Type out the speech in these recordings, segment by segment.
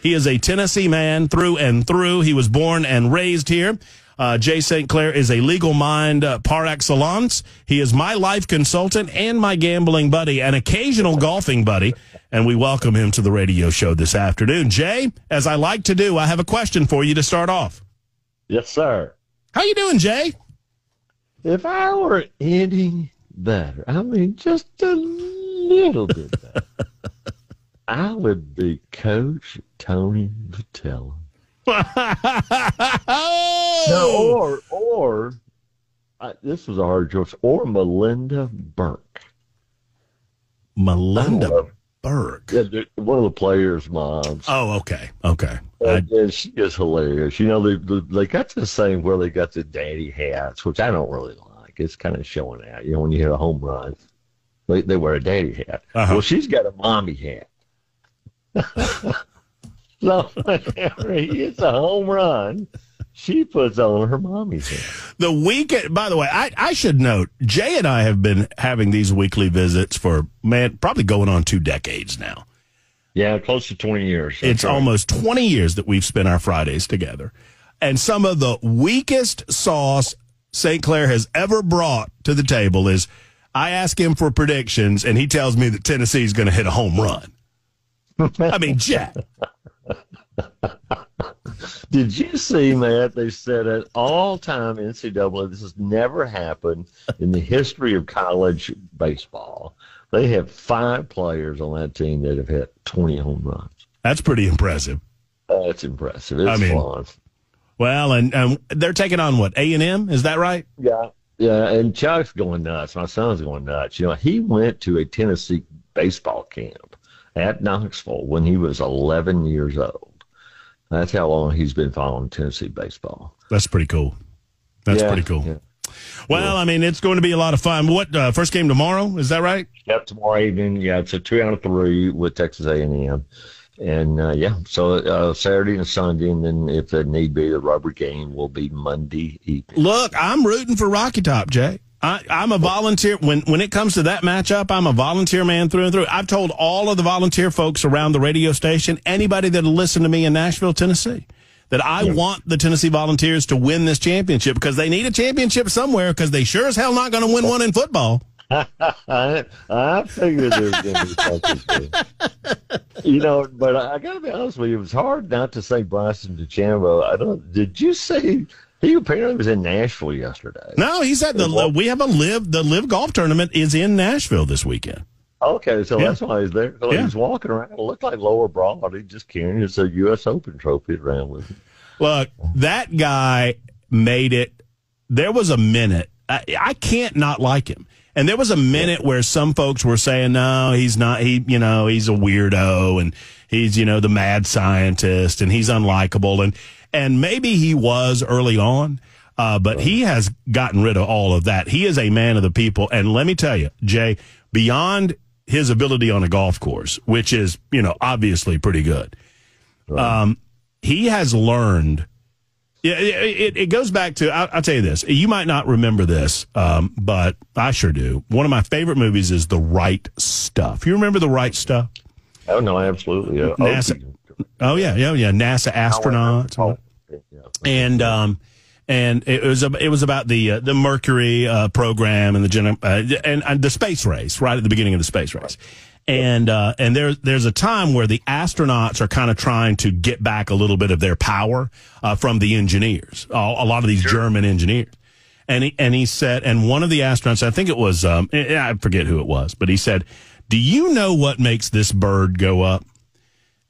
He is a Tennessee man through and through. He was born and raised here. Jay St. Clair is a legal mind par excellence. He is my life consultant and my gambling buddy, an occasional golfing buddy, and we welcome him to the radio show this afternoon. Jay, as I like to do, I have a question for you to start off. Yes, sir. How you doing, Jay? If I were any better, I mean just a little bit better, I would be Coach Tony Vitello. No, or this was a hard choice. Or Melinda Burke. Melinda Burke. Yeah, one of the players' moms. Oh, okay. And she is hilarious. You know, they got this thing where they got the daddy hats, which I don't really like. It's kind of showing out. You know, when you hit a home run, they wear a daddy hat. Uh-huh. Well, she's got a mommy hat. So it's a home run. She puts on her mommy's hat. The weekend, by the way, I should note, Jay and I have been having these weekly visits for, probably going on 2 decades now. Yeah, close to 20 years. It's right. Almost 20 years that we've spent our Fridays together. And some of the weakest sauce St. Clair has ever brought to the table is I ask him for predictions, and he tells me that Tennessee's going to hit a home run. I mean, Jack. Did you see, Matt, they said at all-time NCAA, this has never happened in the history of college baseball. They have 5 players on that team that have hit 20 home runs. That's pretty impressive. That's impressive. It's fun. Well, and they're taking on, what, A&M? Is that right? Yeah, and Chuck's going nuts. My son's going nuts. You know, he went to a Tennessee baseball camp at Knoxville when he was 11 years old. That's how long he's been following Tennessee baseball. That's pretty cool. That's pretty cool. Yeah. Well, I mean, it's going to be a lot of fun. What, first game tomorrow? Is that right? Yep, tomorrow evening. Yeah, it's a 2 out of 3 with Texas A&M. And, so Saturday and Sunday, and then if there need be, the rubber game will be Monday evening. Look, I'm rooting for Rocky Top, Jay. I'm a volunteer. When it comes to that matchup, I'm a volunteer man through and through. I've told all of the volunteer folks around the radio station, anybody that'll listen to me in Nashville, Tennessee, that I want the Tennessee Volunteers to win this championship because they need a championship somewhere because they sure as hell not going to win one in football. I figured there was going to be something. You know, but I got to be honest with you, it was hard not to say Bryson DeChambeau. Did you say he apparently was in Nashville yesterday? No, he's at the Live Golf Tournament is in Nashville this weekend. Okay, so that's why he's there. So he's walking around. It looked like Lower Broad. He's just carrying his U.S. Open trophy around with him. Look, that guy made it. There was a minute. I can't not like him. And there was a minute where some folks were saying, no, he's not. He's a weirdo, and he's, the mad scientist, and he's unlikable. And maybe he was early on, but he has gotten rid of all of that. He is a man of the people. And let me tell you, Jay, beyond his ability on a golf course, which is, obviously pretty good, he has learned. It goes back to, I'll tell you this. You might not remember this, but I sure do. One of my favorite movies is The Right Stuff. You remember The Right Stuff? Oh, no, absolutely. Yeah. NASA. Oh, yeah. NASA astronauts. And it was about the Mercury program and the space race, right at the beginning of the space race. And there's a time where the astronauts are kind of trying to get back a little bit of their power from the engineers, a lot of these German engineers. And he said, and one of the astronauts, I think it was, I forget who it was, but he said, "Do you know what makes this bird go up?"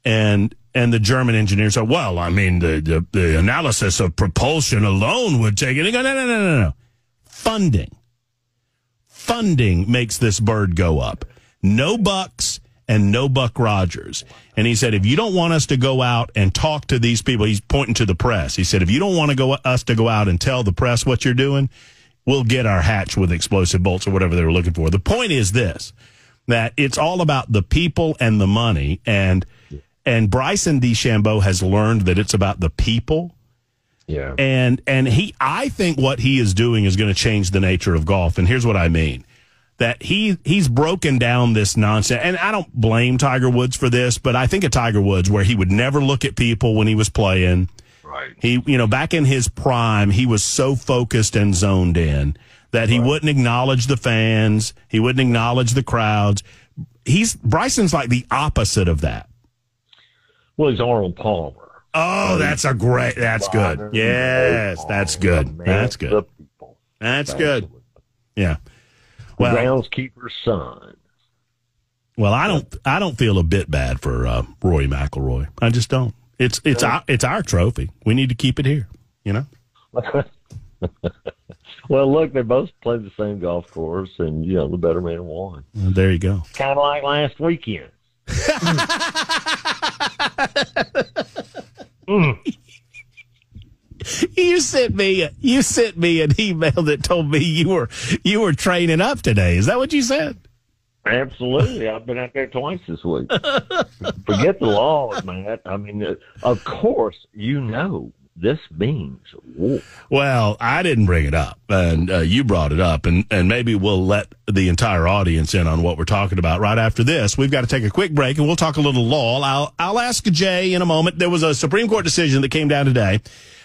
And the German engineer said, "Well, I mean, the analysis of propulsion alone would take it." He goes, No. Funding makes this bird go up. No Bucks and no Buck Rogers. And he said, if you don't want us to go out and talk to these people, he's pointing to the press. He said, if you don't want us to go out and tell the press what you're doing, we'll get our hatch with explosive bolts or whatever they were looking for. The point is this, that it's all about the people and the money. And Bryson DeChambeau has learned that it's about the people. Yeah. And I think what he is doing is going to change the nature of golf. And here's what I mean. that he's broken down this nonsense. And I don't blame Tiger Woods for this, but I think of Tiger Woods where he would never look at people when he was playing. Right. He, back in his prime, he was so focused and zoned in that he wouldn't acknowledge the fans. He wouldn't acknowledge the crowds. Bryson's like the opposite of that. Well, he's Arnold Palmer. Oh, that's good. Yes, that's good. That's good. That's good. Yeah. Well, groundskeeper's son. Well, I don't feel a bit bad for Rory McIlroy. I just don't. It's our trophy. We need to keep it here. Well, look, they both played the same golf course, and the better man won. Well, there you go. Kind of like last weekend. You sent me an email that told me you were training up today. Is that what you said? Absolutely. I've been out there twice this week. Forget the laws, Matt. I mean, of course, this means war. Well, I didn't bring it up, and you brought it up, and maybe we'll let the entire audience in on what we're talking about right after this. We've got to take a quick break, and we'll talk a little law. I'll ask Jay in a moment. There was a Supreme Court decision that came down today,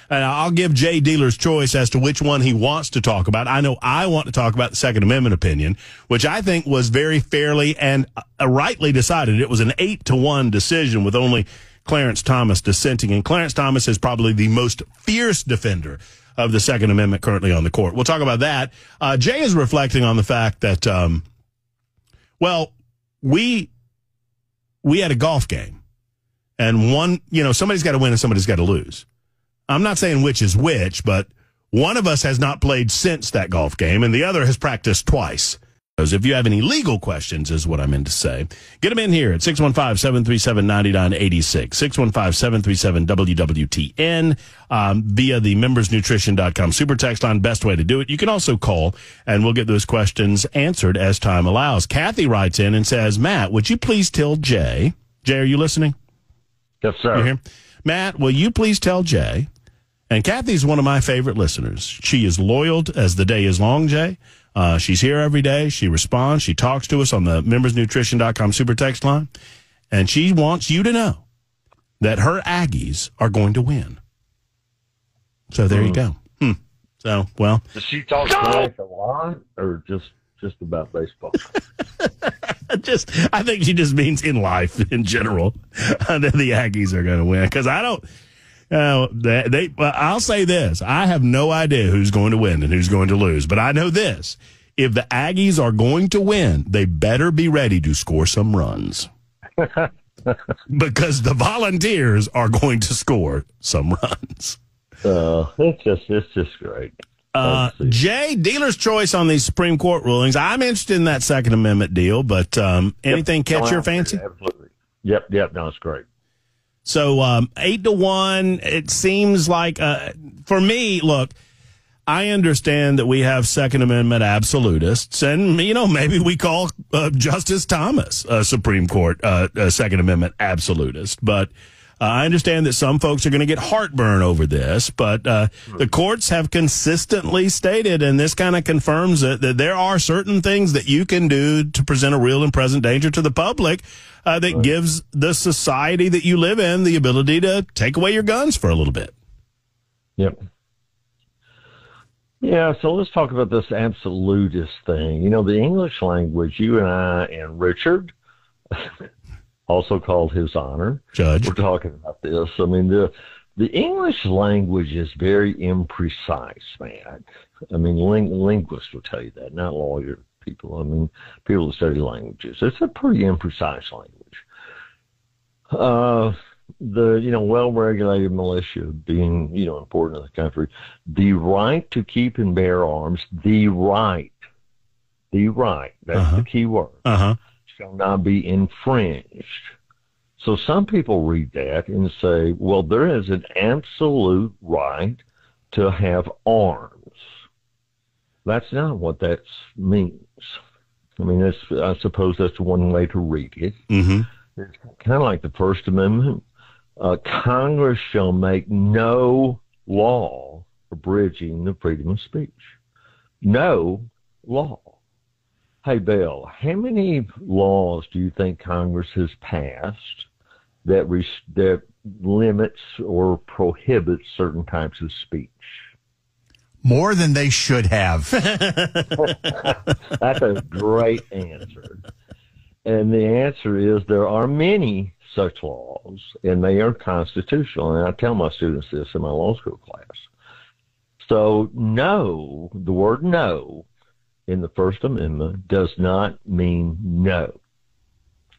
and I'll give Jay dealer's choice as to which one he wants to talk about. I know I want to talk about the Second Amendment opinion, which I think was very fairly and rightly decided. It was an 8-1 decision with only Clarence Thomas dissenting, and Clarence Thomas is probably the most fierce defender of the Second Amendment currently on the court. We'll talk about that. Jay is reflecting on the fact that, we had a golf game, and somebody's got to win and somebody's got to lose. I'm not saying which is which, but one of us has not played since that golf game, and the other has practiced twice. If you have any legal questions, is what I meant to say, get them in here at 615-737-9986, 615-737-WWTN, via the membersnutrition.com super text line, best way to do it. You can also call, and we'll get those questions answered as time allows. Kathy writes in and says, Matt, would you please tell Jay? Jay, are you listening? Yes, sir. You here? Matt, will you please tell Jay? And Kathy's one of my favorite listeners. She is loyal as the day is long, Jay. She's here every day. She responds. She talks to us on the membersnutrition.com super text line. And she wants you to know that her Aggies are going to win. So there you go. So, well. Does she talk a lot or just about baseball? I think she just means in life in general that the Aggies are going to win. Because I don't. I'll say this. I have no idea who's going to win and who's going to lose. But I know this. If the Aggies are going to win, they better be ready to score some runs. Because the Volunteers are going to score some runs. It's just great. Jay, dealer's choice on these Supreme Court rulings. I'm interested in that Second Amendment deal, but anything catch your fancy? Absolutely. Yep. No, it's great. So 8-1, it seems like, for me, look, I understand that we have Second Amendment absolutists, and, maybe we call Justice Thomas a Supreme Court Second Amendment absolutist. But I understand that some folks are going to get heartburn over this, but the courts have consistently stated, and this kind of confirms it, that there are certain things that you can do to present a real and present danger to the public that gives the society that you live in the ability to take away your guns for a little bit. Yep. Yeah, so let's talk about this absolutist thing. The English language, you and I and Richard, also called His Honor, Judge, we're talking about this. I mean, the English language is very imprecise, man. I mean, linguists will tell you that, not lawyer people. I mean, people that study languages. It's a pretty imprecise language. The well-regulated militia being important in the country, the right to keep and bear arms, the right, that's the key word, shall not be infringed. So some people read that and say, well, there is an absolute right to have arms. That's not what that means. I mean, I suppose that's one way to read it. Mm-hmm. It's kind of like the First Amendment. Congress shall make no law abridging the freedom of speech. No law. Hey, Bill, how many laws do you think Congress has passed that limits or prohibits certain types of speech? More than they should have. That's a great answer. And the answer is there are many such laws, and they are constitutional. And I tell my students this in my law school class. So no, the word no in the First Amendment does not mean no.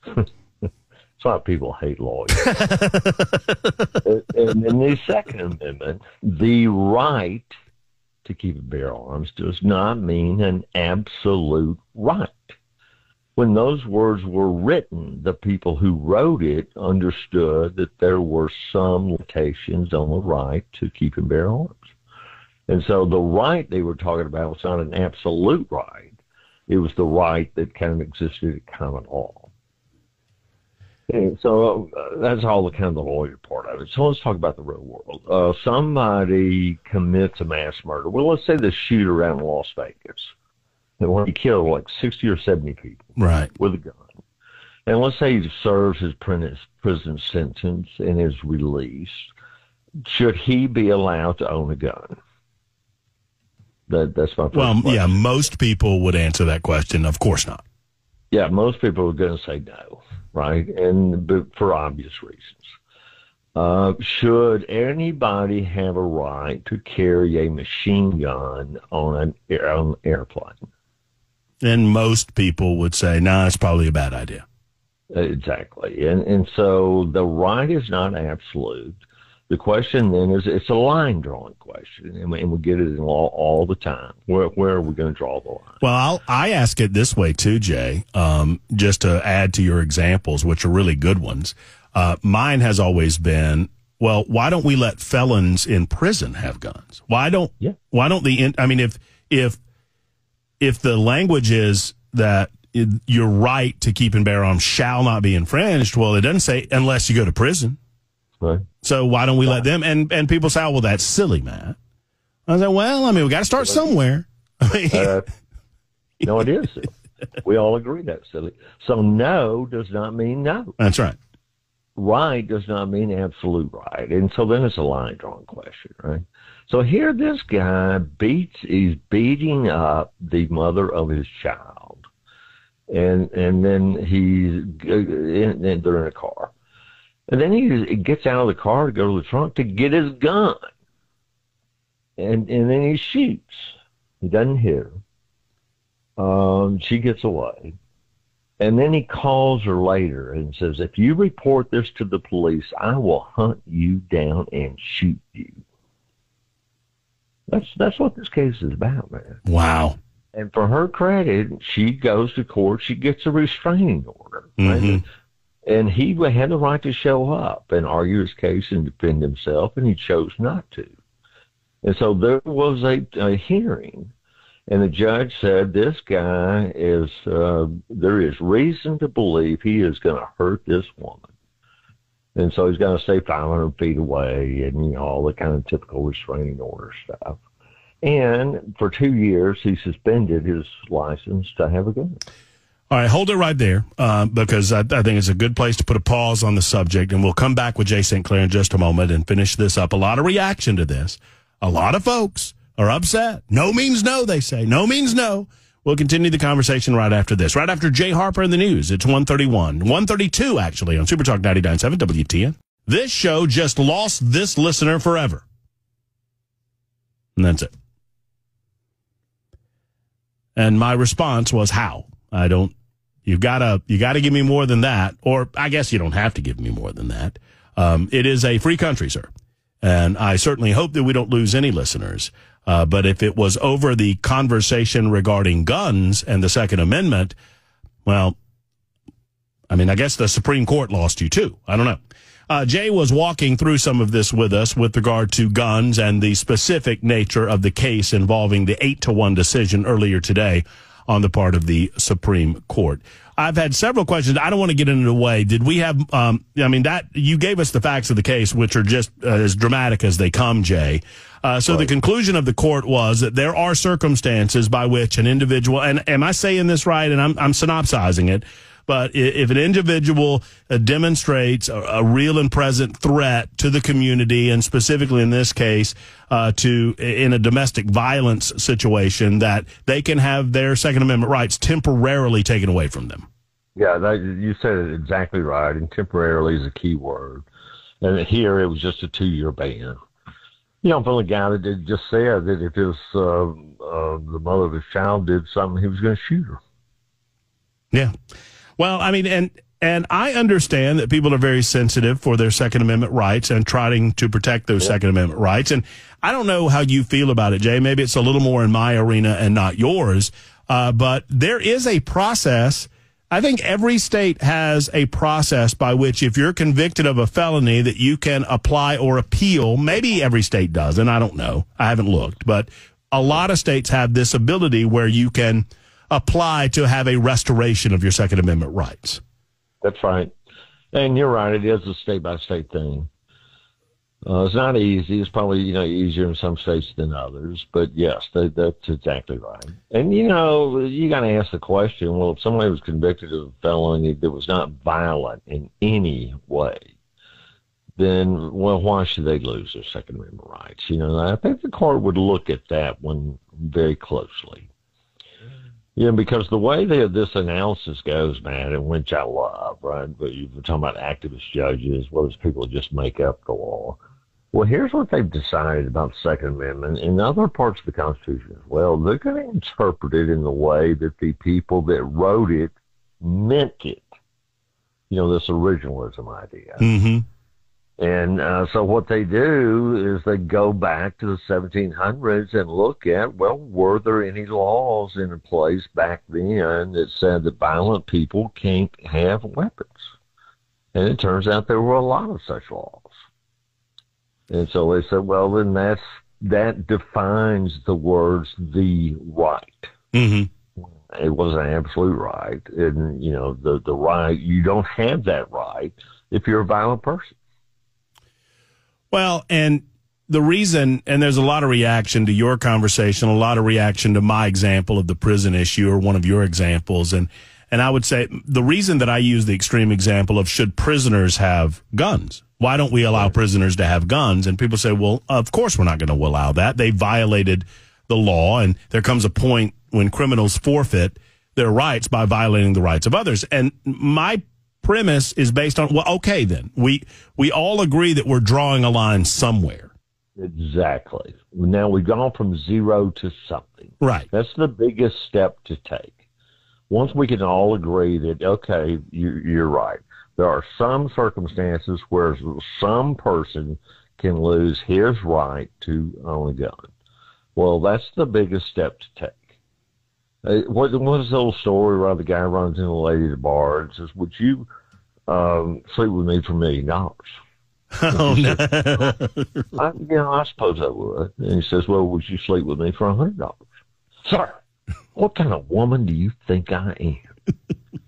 That's why people hate lawyers. And in the Second Amendment, the right to keep and bear arms does not mean an absolute right. When those words were written, the people who wrote it understood that there were some limitations on the right to keep and bear arms. And so the right they were talking about was not an absolute right. It was the right that kind of existed at common law. And so that's all the kind of the lawyer part of it. So let's talk about the real world. Somebody commits a mass murder. Well, let's say the shooter out in Las Vegas. When he killed like 60 or 70 people, right, with a gun. And let's say he serves his prison sentence and is released. Should he be allowed to own a gun? That's my first question. Yeah, most people would answer that question. Of course not. Yeah, most people are going to say no, right? But for obvious reasons. Should anybody have a right to carry a machine gun on an airplane? And most people would say, no, it's probably a bad idea. Exactly. And so the right is not absolute. The question then is, it's a line drawing question, and we get it in law all the time. Where are we going to draw the line? Well, I ask it this way too, Jay, just to add to your examples, which are really good ones. Mine has always been, well, why don't we let felons in prison have guns? Why don't if the language is that your right to keep and bear arms shall not be infringed, well, it doesn't say unless you go to prison. Right. So why don't we let them? And people say, oh, well, that's silly, Matt. I was like, well, we got to start somewhere. No, it is silly. We all agree that's silly. So no does not mean no. That's right. Right does not mean absolute right. And so then it's a line drawing question, right? So here this guy he's beating up the mother of his child. And then they're in a car. And then he gets out of the car to go to the trunk to get his gun. And then he shoots. He doesn't hit her. She gets away. And then he calls her later and says, if you report this to the police, I will hunt you down and shoot you. That's what this case is about, man. Wow. And for her credit, she goes to court. She gets a restraining order. Right? Mm-hmm. And he had the right to show up and argue his case and defend himself, and he chose not to. And so there was a hearing, and the judge said, this guy there is reason to believe he is going to hurt this woman. And so he's going to stay 500 feet away and, all the kind of typical restraining order stuff. And for 2 years, he suspended his license to have a gun. All right, hold it right there because I think it's a good place to put a pause on the subject, and we'll come back with Jay St. Clair in just a moment and finish this up. A lot of reaction to this. A lot of folks are upset. No means no, they say. No means no. We'll continue the conversation right after this. Right after Jay Harper in the news. It's 1:31. 1:32, actually, on Super Talk 99.7 WTN. This show just lost this listener forever. And that's it. And my response was, how? You gotta give me more than that. Or I guess you don't have to give me more than that. It is a free country, sir. And I certainly hope that we don't lose any listeners. But if it was over the conversation regarding guns and the Second Amendment, well, I guess the Supreme Court lost you too. I don't know. Jay was walking through some of this with us with regard to guns and the specific nature of the case involving the 8-1 decision earlier today on the part of the Supreme Court. I've had several questions. I don't want to get into the way. Did we have, that you gave us the facts of the case, which are just as dramatic as they come, Jay. So the conclusion of the court was that there are circumstances by which an individual, and am I saying this right? And I'm synopsizing it. But if an individual demonstrates a real and present threat to the community, and specifically in this case, in a domestic violence situation, that they can have their Second Amendment rights temporarily taken away from them. Yeah, you said it exactly right, and temporarily is a key word. And here it was just a 2-year ban. From the guy that just said that if his the mother of his child did something, he was going to shoot her. Yeah. Well, and I understand that people are very sensitive for their Second Amendment rights and trying to protect those Second Amendment rights. And I don't know how you feel about it, Jay. Maybe it's a little more in my arena and not yours. But there is a process. I think every state has a process by which, if you're convicted of a felony, that you can apply or appeal. Maybe every state does, and I don't know. I haven't looked. But a lot of states have this ability where you can apply to have a restoration of your Second Amendment rights. That's right. And you're right. It is a state-by-state thing. It's not easy. It's probably, easier in some states than others. But, yes, that's exactly right. And, you got to ask the question, well, if somebody was convicted of a felony that was not violent in any way, then, well, why should they lose their Second Amendment rights? I think the court would look at that one very closely. Because the way this analysis goes, man, and which I love, right? But you were talking about activist judges, those people just make up the law. Well, here's what they've decided about the Second Amendment in other parts of the Constitution as well. They're going to interpret it in the way that the people that wrote it meant it. This originalism idea. Mm-hmm. And so what they do is they go back to the 1700s and look at, well, were there any laws in place back then that said that violent people can't have weapons? And it turns out there were a lot of such laws. And so they said, well, then that defines the words the right. Mm-hmm. It was an absolute right. And, the right, you don't have that right if you're a violent person. Well, and the reason, and there's a lot of reaction to your conversation, a lot of reaction to my example of the prison issue or one of your examples. And I would say the reason that I use the extreme example of should prisoners have guns? Why don't we allow prisoners to have guns? And people say, well, of course we're not going to allow that. They violated the law, and there comes a point when criminals forfeit their rights by violating the rights of others. And my premise is based on, well, okay, then we all agree that we're drawing a line somewhere. Exactly. Now we've gone from zero to something. Right. That's the biggest step to take. Once we can all agree that, okay, you're right. There are some circumstances where some person can lose his right to own a gun. Well, that's the biggest step to take. What's the old story where the guy runs into a lady at a bar and says, would you sleep with me for $1 million? Oh, no. I suppose I would. And he says, well, would you sleep with me for $100? Sir, what kind of woman do you think I am?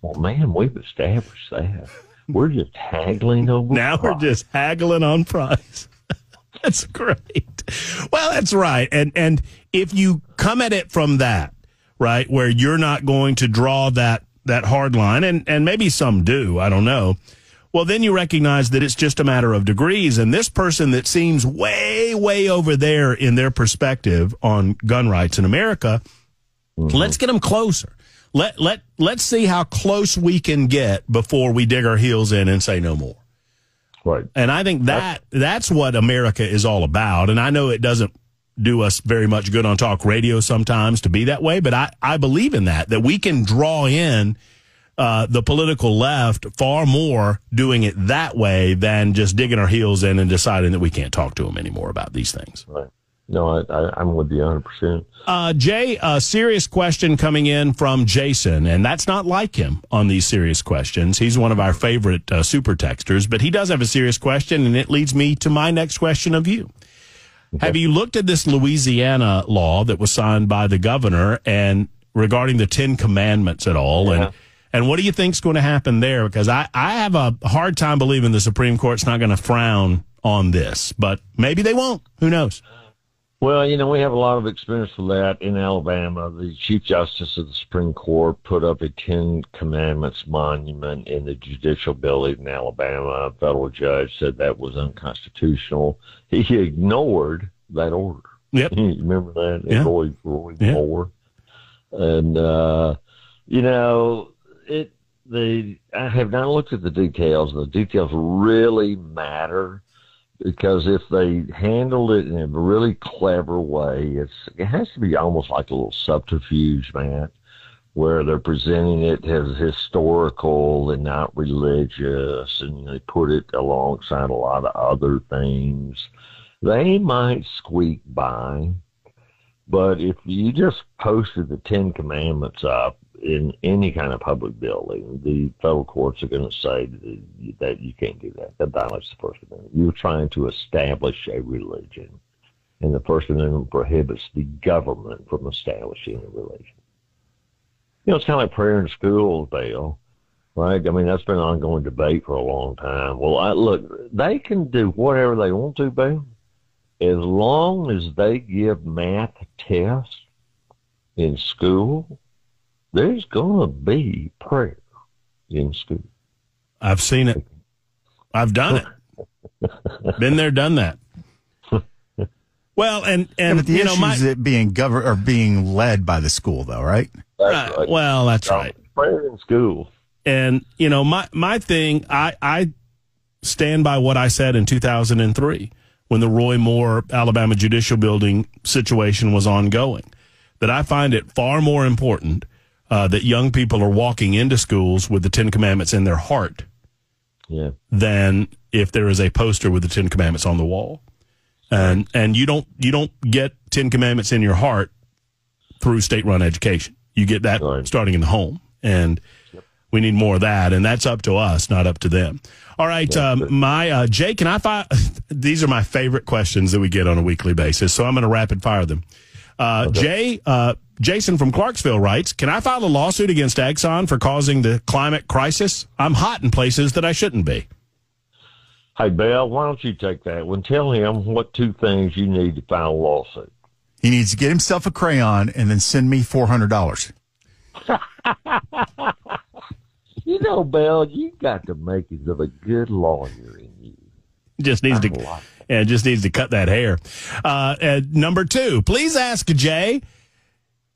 Well, man, we've established that. We're just haggling over now price. We're just haggling on price. That's great. Well, that's right. And if you come at it from that, right, where you're not going to draw that hard line, and maybe some do, I don't know, well, then you recognize that it's just a matter of degrees. And this person that seems way, way over there in their perspective on gun rights in America, let's get them closer. Let's see how close we can get before we dig our heels in and say no more. Right. And I think that's what America is all about. And I know it doesn't do us very much good on talk radio sometimes to be that way, but I believe in that we can draw in the political left far more doing it that way than just digging our heels in and deciding that we can't talk to them anymore about these things. Right. No, I'm with you 100%. Jay, a serious question coming in from Jason, and that's not like him on these serious questions. He's one of our favorite super texters, but he does have a serious question, and it leads me to my next question of you. Okay. Have you looked at this Louisiana law that was signed by the governor, and regarding the Ten Commandments at all? Yeah. And what do you think's going to happen there? Because I have a hard time believing the Supreme Court's not going to frown on this, but maybe they won't. Who knows? Well, we have a lot of experience with that in Alabama. The Chief Justice of the Supreme Court put up a Ten Commandments monument in the judicial building in Alabama. A federal judge said that was unconstitutional. He ignored that order. Yep. You remember that? Yeah. Roy Moore. And, I have not looked at the details. The details really matter. Because if they handled it in a really clever way, it has to be almost like a little subterfuge, Matt, where they're presenting it as historical and not religious, and they put it alongside a lot of other things. They might squeak by, but if you just posted the Ten Commandments up in any kind of public building, the federal courts are going to say that you can't do that. That violates the First Amendment. You're trying to establish a religion, and the First Amendment prohibits the government from establishing a religion. It's kind of like prayer in schools, Bill, right? I mean, that's been an ongoing debate for a long time. Well, look, they can do whatever they want to, Bill, as long as they give math tests in school. There's going to be prayer in school. I've seen it. I've done it. Been there, done that. Well, and but the issue is it being governed or being led by the school, though, right? That's right. Well, that's right. Prayer in school. And my thing, I stand by what I said in 2003 when the Roy Moore Alabama Judicial Building situation was ongoing. That I find it far more important that young people are walking into schools with the Ten Commandments in their heart than if there is a poster with the Ten Commandments on the wall. And you don't get Ten Commandments in your heart through state-run education. You get that starting in the home. And we need more of that. And that's up to us, not up to them. All right. Jay, can I these are my favorite questions that we get on a weekly basis. So I'm going to rapid fire them. Jason from Clarksville writes, can I file a lawsuit against Exxon for causing the climate crisis? I'm hot in places that I shouldn't be. Hey, Bill, why don't you take that one? Tell him what two things you need to file a lawsuit. He needs to get himself a crayon and then send me $400. Bill, you got the makings of a good lawyer in you. Just needs to cut that hair. Number two, please ask Jay,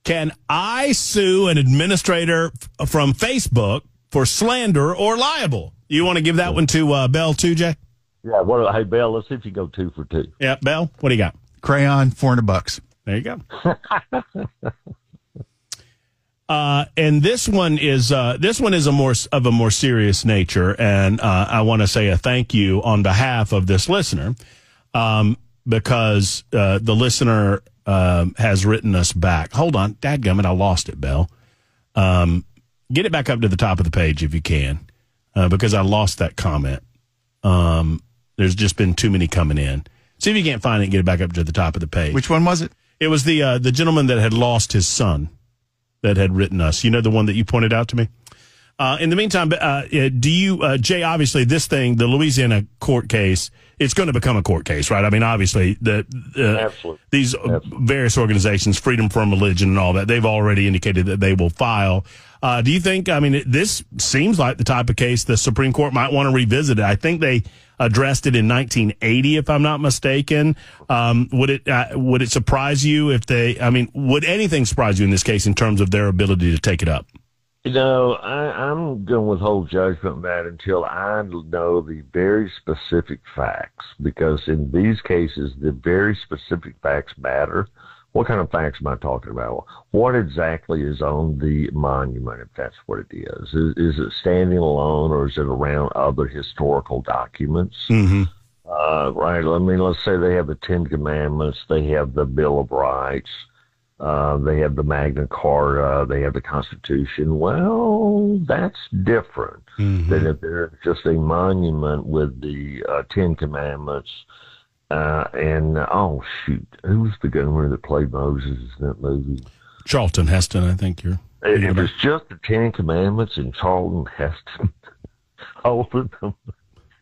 can I sue an administrator from Facebook for slander or libel? You want to give that one to Bell too, Jay? Yeah. Hey, Bell, let's see if you go 2 for 2. Yeah, Bell, what do you got? Crayon, $400. There you go. And this one is a more serious nature, and I want to say a thank you on behalf of this listener, because the listener has written us back. Hold on, dadgummit, I lost it, Bell. Get it back up to the top of the page if you can, because I lost that comment. There's just been too many coming in. See if you can't find it and get it back up to the top of the page. Which one was it? It was the gentleman that had lost his son that had written us. You know, the one that you pointed out to me? In the meantime, do you, Jay, obviously this thing, the Louisiana court case, it's going to become a court case, right? I mean, obviously, these various organizations, Freedom from Religion and all that, they've already indicated that they will file. Do you think, I mean, this seems like the type of case the Supreme Court might want to revisit it. I think they addressed it in 1980, if I'm not mistaken. Would it surprise you if would anything surprise you in this case in terms of their ability to take it up? I'm going to withhold judgment on that until I know the very specific facts, because in these cases, the very specific facts matter. What kind of facts am I talking about? What exactly is on the monument, if that's what it is? Is it standing alone, or is it around other historical documents? Mm-hmm. Right. I mean, let's say they have the Ten Commandments, they have the Bill of Rights, they have the Magna Carta, they have the Constitution. Well, that's different than if there's just a monument with the Ten Commandments. Oh shoot, who was the gunner that played Moses in that movie? Charlton Heston, I think you're. If it's just the Ten Commandments and Charlton Heston holding them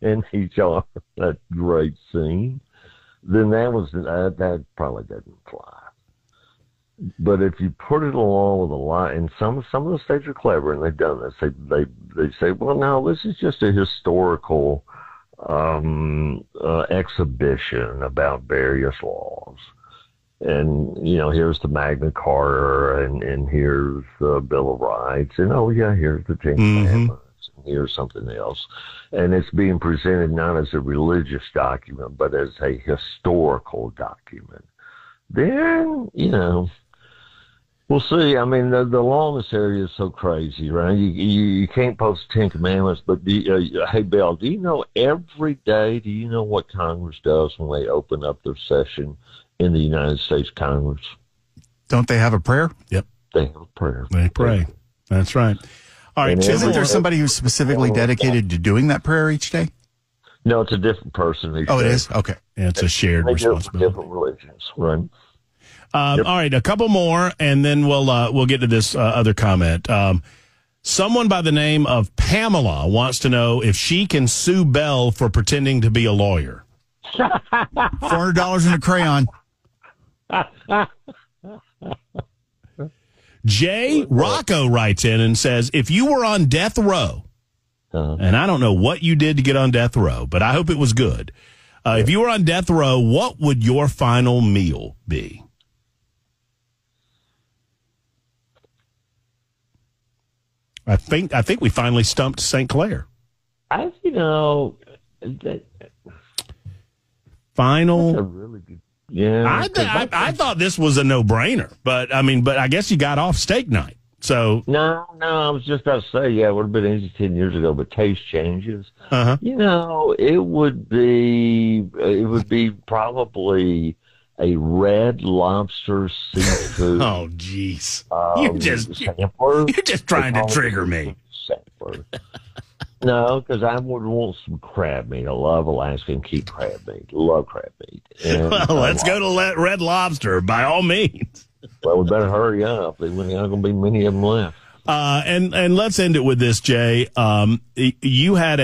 in each other, that great scene, then that probably doesn't fly. But if you put it along with a lot, and some of the states are clever, and they've done this. They say, well, no, this is just a historical exhibition about various laws. And, here's the Magna Carta, and here's the Bill of Rights, and, oh, yeah, here's the Ten Commandments, and here's something else. And it's being presented not as a religious document, but as a historical document. Then, we'll see. I mean, the law in this area is so crazy, right? You can't post the Ten Commandments, but hey, Bill, do you know what Congress does when they open up their session in the United States Congress? Don't they have a prayer? Yep. They have a prayer. They pray. That's right. All right. Isn't there somebody who's specifically dedicated to doing that prayer each day? No, it's a different person. Oh, it is? Okay. Yeah, it's a shared responsibility. Different religions, right? All right, a couple more, and then we'll get to this other comment. Someone by the name of Pamela wants to know if she can sue Bell for pretending to be a lawyer. $400 in a crayon. Jay Rocco writes in and says, if you were on death row, and I don't know what you did to get on death row, but I hope it was good. If you were on death row, what would your final meal be? I think we finally stumped St. Clair. Final. That's a really good. Yeah. I thought this was a no-brainer, but I guess you got off steak night. So no, I was just about to say, yeah, it would have been easy 10 years ago, but taste changes. It would be probably a Red Lobster seafood. Oh, jeez. Sampler. You're just trying to trigger me. Sampler. No, because I would want some crab meat. I love Alaskan key crab meat. Love crab meat. And well, let's go to Red Lobster by all means. Well, we better hurry up. There's not going to be many of them left. And let's end it with this, Jay. You had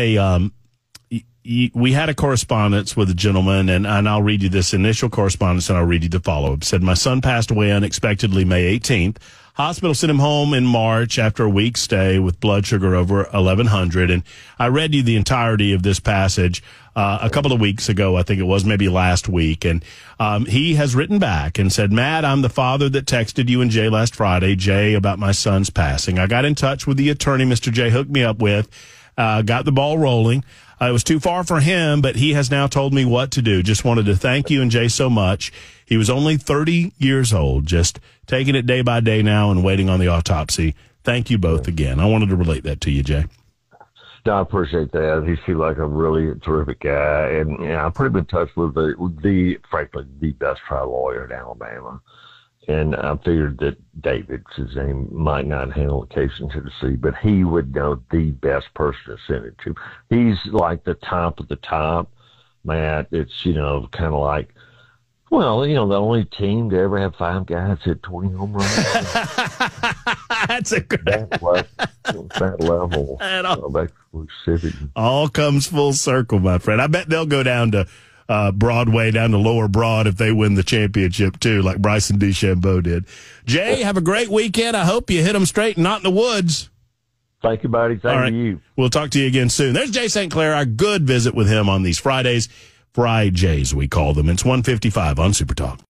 we had a correspondence with a gentleman, and I'll read you this initial correspondence, and I'll read you the follow-up. It said, my son passed away unexpectedly May 18th. Hospital sent him home in March after a week's stay with blood sugar over 1,100. And I read you the entirety of this passage a couple of weeks ago, I think it was, maybe last week. And he has written back and said, Matt, I'm the father that texted you and Jay last Friday, Jay, about my son's passing. I got in touch with the attorney Mr. Jay hooked me up with, got the ball rolling. It was too far for him, but he has now told me what to do. Just wanted to thank you and Jay so much. He was only 30 years old, just taking it day by day now and waiting on the autopsy. Thank you both again. I wanted to relate that to you, Jay. No, I appreciate that. He seemed like a really terrific guy. And I put him in touch with frankly, the best trial lawyer in Alabama. And I figured that David, his name, might not handle the case in Tennessee, but he would know the best person to send it to. He's like the top of the top, Matt. It's, kind of like, well, the only team to ever have 5 guys hit 20 home runs. That's a great. That level of exclusivity. All comes full circle, my friend. I bet they'll go down to Broadway, down to Lower Broad if they win the championship, too, like Bryson DeChambeau did. Jay, have a great weekend. I hope you hit them straight and not in the woods. Thank you, buddy. Thank you. We'll talk to you again soon. There's Jay St. Clair, our good visit with him on these Fridays. FRI Jays, we call them. It's 1:55 on Super Talk.